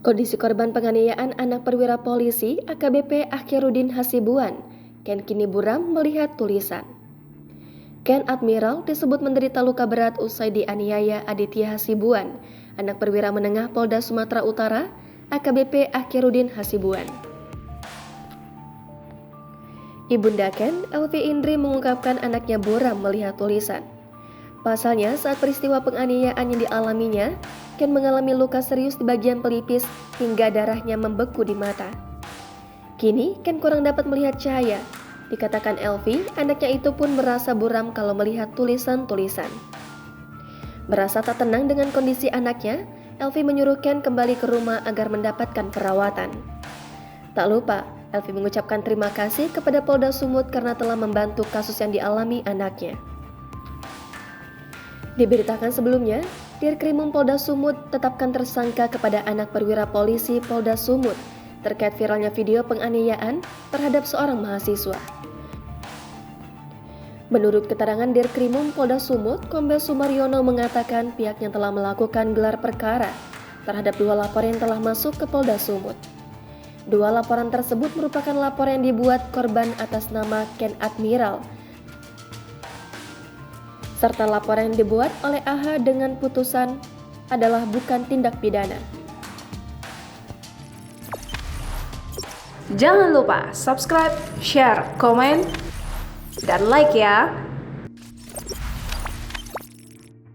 Kondisi korban penganiayaan anak perwira polisi AKBP Akhirudin Hasibuan, Ken kini buram melihat tulisan. Ken Admiral disebut menderita luka berat usai dianiaya Aditya Hasibuan, anak perwira menengah Polda Sumatera Utara, AKBP Akhirudin Hasibuan. Ibunda Ken, Elvi Indri, mengungkapkan anaknya buram melihat tulisan. Pasalnya, saat peristiwa penganiayaan yang dialaminya, Ken mengalami luka serius di bagian pelipis hingga darahnya membeku di mata. Kini, Ken kurang dapat melihat cahaya. Dikatakan Elvi, anaknya itu pun merasa buram kalau melihat tulisan-tulisan. Merasa tak tenang dengan kondisi anaknya, Elvi menyuruh Ken kembali ke rumah agar mendapatkan perawatan. Tak lupa, Elvi mengucapkan terima kasih kepada Polda Sumut karena telah membantu kasus yang dialami anaknya. Diberitakan sebelumnya, Dirkrimum Polda Sumut tetapkan tersangka kepada anak perwira polisi Polda Sumut terkait viralnya video penganiayaan terhadap seorang mahasiswa. Menurut keterangan Dirkrimum Polda Sumut, Kombes Sumaryono mengatakan pihaknya telah melakukan gelar perkara terhadap 2 laporan yang telah masuk ke Polda Sumut. 2 laporan tersebut merupakan laporan yang dibuat korban atas nama Ken Admiral, serta laporan yang dibuat oleh AH dengan putusan adalah bukan tindak pidana. Jangan lupa subscribe, share, komen, dan like ya!